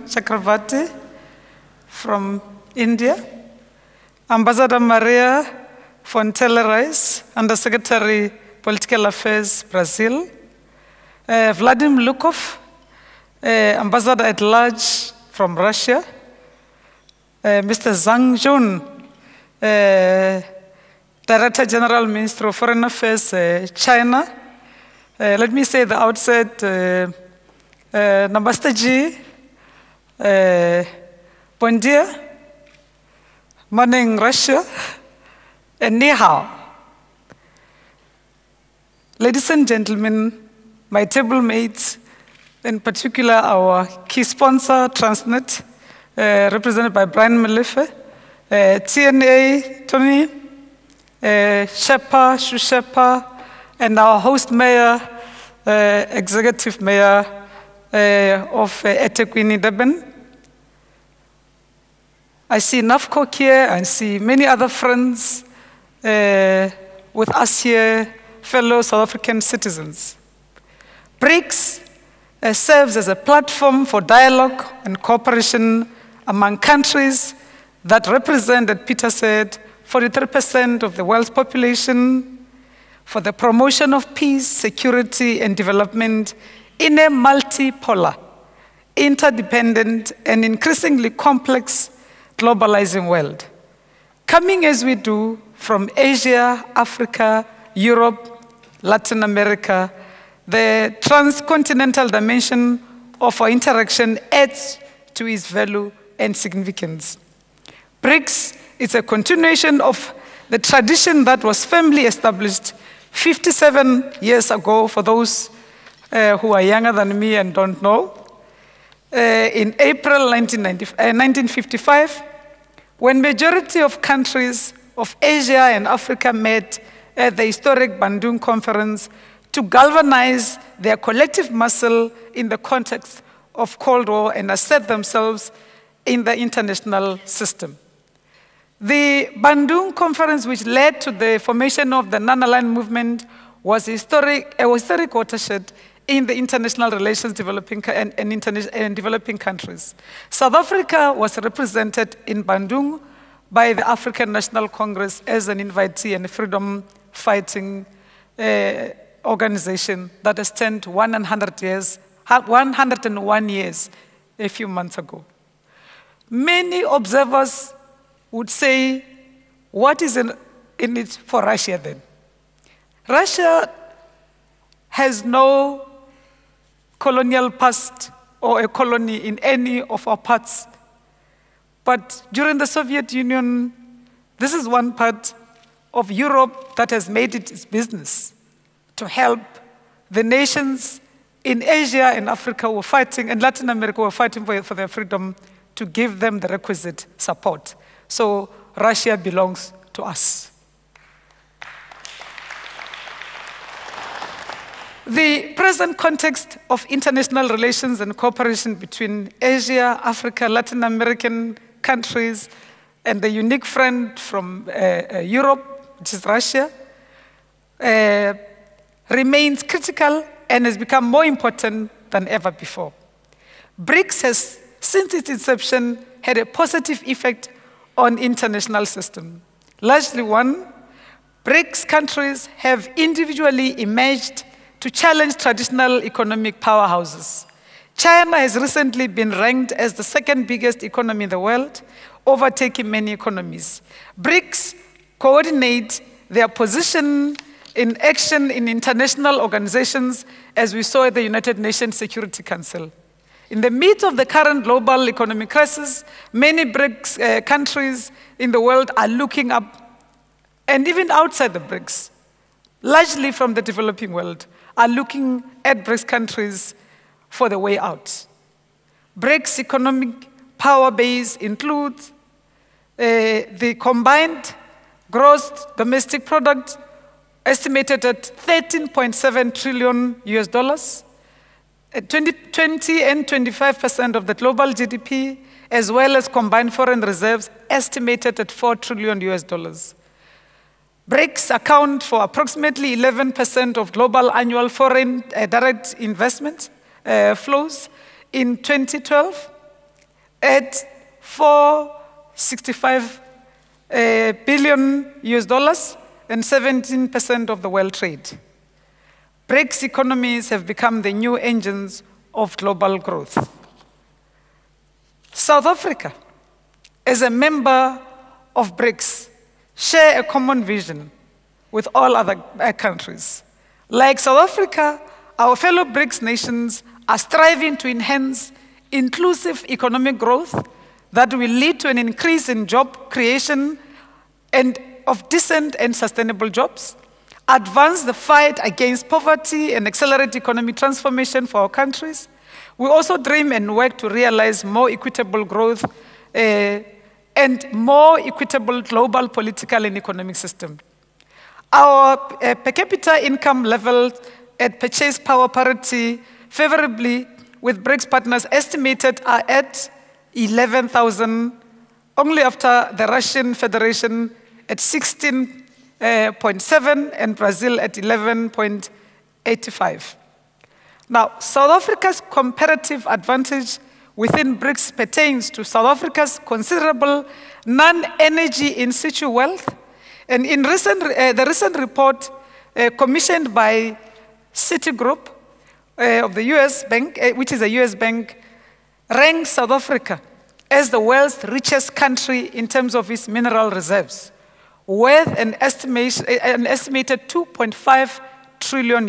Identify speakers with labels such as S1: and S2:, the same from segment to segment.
S1: Chakravarti from India, Ambassador Maria Fontella-Reis, Undersecretary, Political Affairs, Brazil, Vladimir Lukov, Ambassador at Large from Russia, Mr. Zhang Jun, Director General, Minister of Foreign Affairs, China. Let me say at the outset, Namaste ji, bon dia, morning Russia, and ni hao. Ladies and gentlemen, my table mates, in particular our key sponsor, Transnet, represented by Brian Malefe, TNA, Tony, Shepa, Shushepa, and our host mayor, executive mayor of eThekwini, Durban. I see Nafco here, I see many other friends with us here, fellow South African citizens. BRICS serves as a platform for dialogue and cooperation among countries that represent, as Peter said, 43% of the world's population, for the promotion of peace, security, and development in a multipolar, interdependent, and increasingly complex globalizing world. Coming as we do from Asia, Africa, Europe, Latin America, the transcontinental dimension of our interaction adds to its value and significance. BRICS is a continuation of the tradition that was firmly established 57 years ago, for those who are younger than me and don't know, in April 1955, when majority of countries of Asia and Africa met at the historic Bandung Conference to galvanize their collective muscle in the context of Cold War and assert themselves in the international system. The Bandung Conference, which led to the formation of the non-aligned movement, was a historic watershed in the international relations developing countries. South Africa was represented in Bandung by the African National Congress as an invitee and freedom-fighting organization that has turned 101 years a few months ago. Many observers would say, what is in it for Russia then? Russia has no colonial past or a colony in any of our parts. But during the Soviet Union, this is one part of Europe that has made it its business to help the nations in Asia and Africa who were fighting, and Latin America who were fighting for their freedom, to give them the requisite support. So Russia belongs to us. The present context of international relations and cooperation between Asia, Africa, Latin American countries, and the unique friend from Europe, which is Russia, remains critical and has become more important than ever before. BRICS has, since its inception, had a positive effect on international system. Largely one, BRICS countries have individually emerged to challenge traditional economic powerhouses. China has recently been ranked as the second biggest economy in the world, overtaking many economies. BRICS coordinate their position in action in international organizations, as we saw at the United Nations Security Council. In the midst of the current global economic crisis, many BRICS countries in the world are looking up, and even outside the BRICS, largely from the developing world, are looking at BRICS countries for the way out. BRICS economic power base includes the combined gross domestic product estimated at $13.7 trillion US dollars, 20 and 25% of the global GDP, as well as combined foreign reserves estimated at $4 trillion US dollars. BRICS account for approximately 11% of global annual foreign direct investment flows in 2012, at $465 billion and 17% of the world trade. BRICS economies have become the new engines of global growth. South Africa, as a member of BRICS, share a common vision with all other countries. Like South Africa, our fellow BRICS nations are striving to enhance inclusive economic growth that will lead to an increase in job creation and of decent and sustainable jobs, advance the fight against poverty and accelerate economic transformation for our countries. We also dream and work to realize more equitable growth and more equitable global political and economic system. Our per capita income levels at purchase power parity favorably with BRICS partners estimated are at 11,000, only after the Russian Federation at 16.7 and Brazil at 11.85. Now, South Africa's comparative advantage within BRICS pertains to South Africa's considerable non-energy in situ wealth. And in the recent report commissioned by Citigroup of the US bank, which is a US bank, ranks South Africa as the world's richest country in terms of its mineral reserves, worth an estimated $2.5 trillion.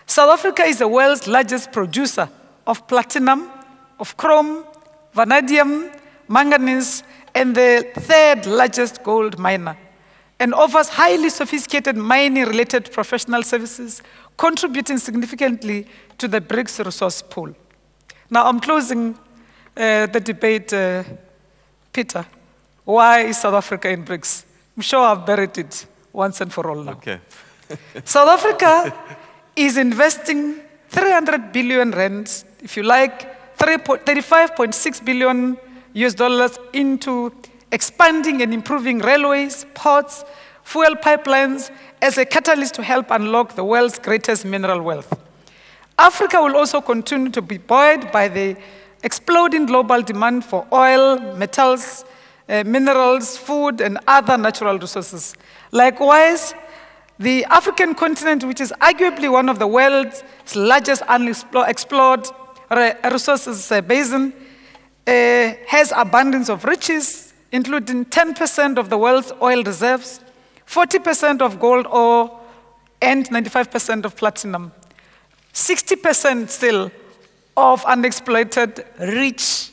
S1: South Africa is the world's largest producer of platinum, of chrome, vanadium, manganese, and the third largest gold miner, and offers highly sophisticated mining-related professional services, contributing significantly to the BRICS resource pool. Now, I'm closing the debate, Peter. Why is South Africa in BRICS? I'm sure I've buried it once and for all now.
S2: Okay.
S1: South Africa is investing 300 billion rands, if you like, $35.6 billion into expanding and improving railways, ports, fuel pipelines as a catalyst to help unlock the world's greatest mineral wealth. Africa will also continue to be buoyed by the exploding global demand for oil, metals, minerals, food, and other natural resources. Likewise, the African continent, which is arguably one of the world's largest unexplored resources basin, has abundance of riches, including 10% of the world's oil reserves, 40% of gold ore, and 95% of platinum. 60% still of unexploited, rich,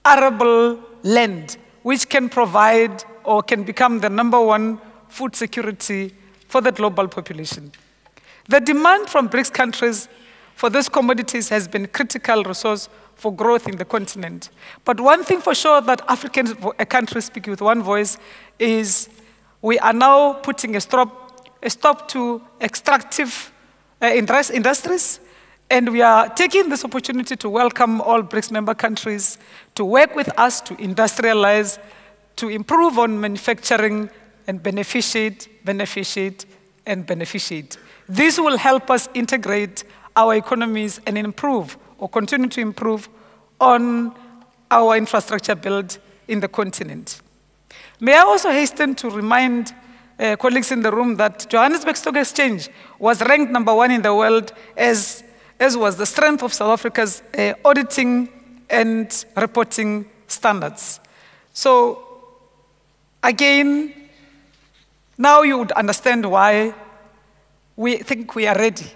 S1: arable land, which can provide or can become the #1 food security for the global population. The demand from BRICS countries for these commodities has been a critical resource for growth in the continent. But one thing for sure that African countries speak with one voice is we are now putting a stop to extractive industries, and we are taking this opportunity to welcome all BRICS member countries to work with us to industrialize, to improve on manufacturing and beneficiate. This will help us integrate our economies and improve or continue to improve on our infrastructure build in the continent. May I also hasten to remind colleagues in the room that Johannesburg Stock Exchange was ranked #1 in the world, as was the strength of South Africa's auditing and reporting standards. So, again, now you would understand why we think we are ready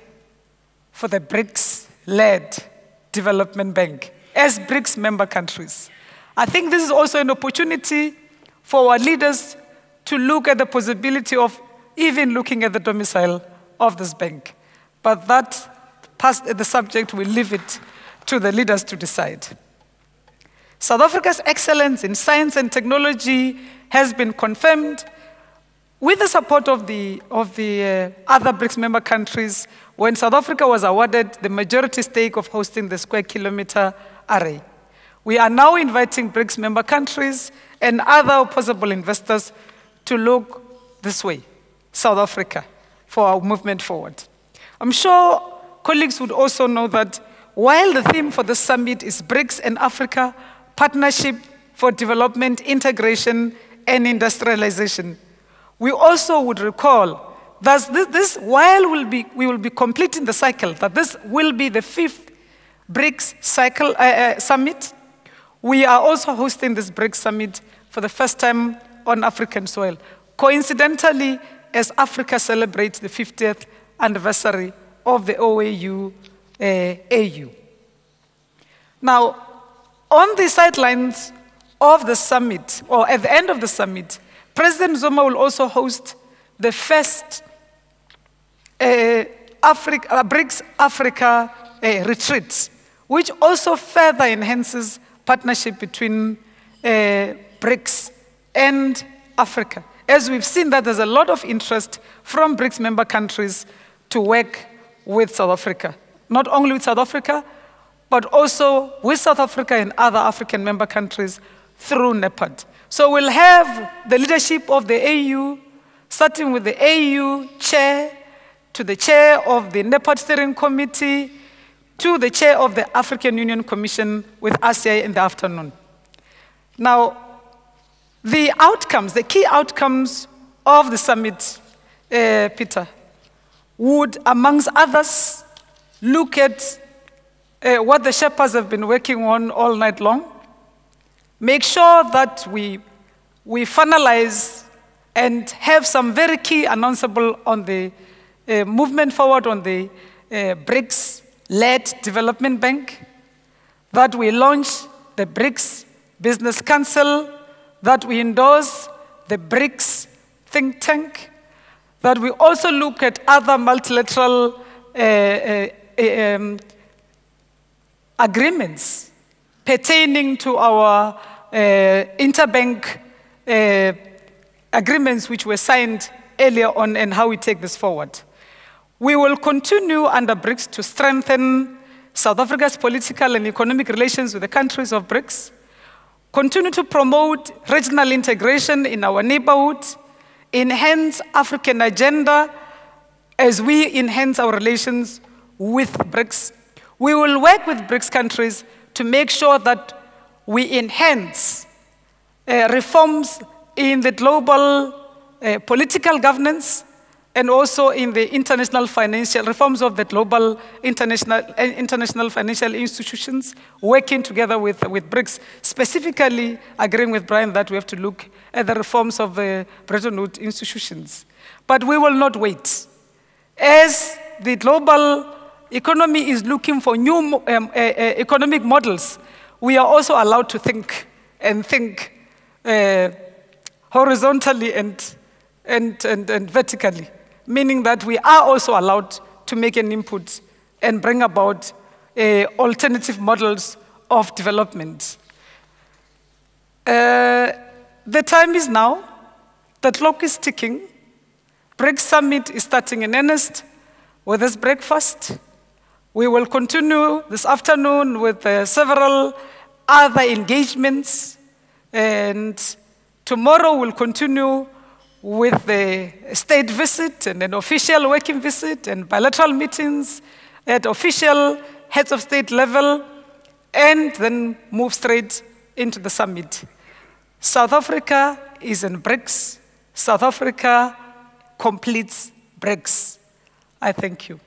S1: for the BRICS-led development bank as BRICS member countries. I think this is also an opportunity for our leaders to look at the possibility of even looking at the domicile of this bank. But that past the subject, we'll leave it to the leaders to decide. South Africa's excellence in science and technology has been confirmed with the support of the other BRICS member countries when South Africa was awarded the majority stake of hosting the Square Kilometre Array. We are now inviting BRICS member countries and other possible investors to look this way, South Africa, for our movement forward. I'm sure colleagues would also know that while the theme for the summit is BRICS and Africa, partnership for development, integration, and industrialization. We also would recall that while we will be completing the cycle, that this will be the 5th BRICS summit, we are also hosting this BRICS summit for the first time on African soil, coincidentally as Africa celebrates the 50th anniversary of the OAU-AU. Now, on the sidelines of the summit, or at the end of the summit, President Zuma will also host the first BRICS Africa retreat, which also further enhances partnership between BRICS and Africa. As we've seen that there's a lot of interest from BRICS member countries to work with South Africa. Not only with South Africa, but also with South Africa and other African member countries through NEPAD. So we'll have the leadership of the AU, starting with the AU chair, to the chair of the NEPAD steering committee, to the chair of the African Union Commission with ASEA in the afternoon. Now, the outcomes, the key outcomes of the summit, Peter, would, amongst others, look at what the Sherpas have been working on all night long, make sure that we finalize and have some very key announceable on the movement forward on the BRICS-led development bank, that we launch the BRICS Business Council, that we endorse the BRICS think tank, that we also look at other multilateral agreements pertaining to our interbank agreements which were signed earlier on and how we take this forward. We will continue under BRICS to strengthen South Africa's political and economic relations with the countries of BRICS, continue to promote regional integration in our neighborhood, enhance African agenda as we enhance our relations with BRICS. We will work with BRICS countries to make sure that we enhance reforms in the global political governance and also in the international financial reforms of the global international financial institutions, working together with BRICS, specifically agreeing with Brian that we have to look at the reforms of the Bretton Woods institutions. But we will not wait. As the global economy is looking for new economic models, we are also allowed to think horizontally and vertically, meaning that we are also allowed to make an input and bring about alternative models of development. The time is now, the clock is ticking. BRICS Summit is starting in earnest with this breakfast. We will continue this afternoon with several other engagements, and tomorrow we'll continue with the state visit and an official working visit and bilateral meetings at official heads of state level, and then move straight into the summit. South Africa is in BRICS. South Africa completes BRICS. I thank you.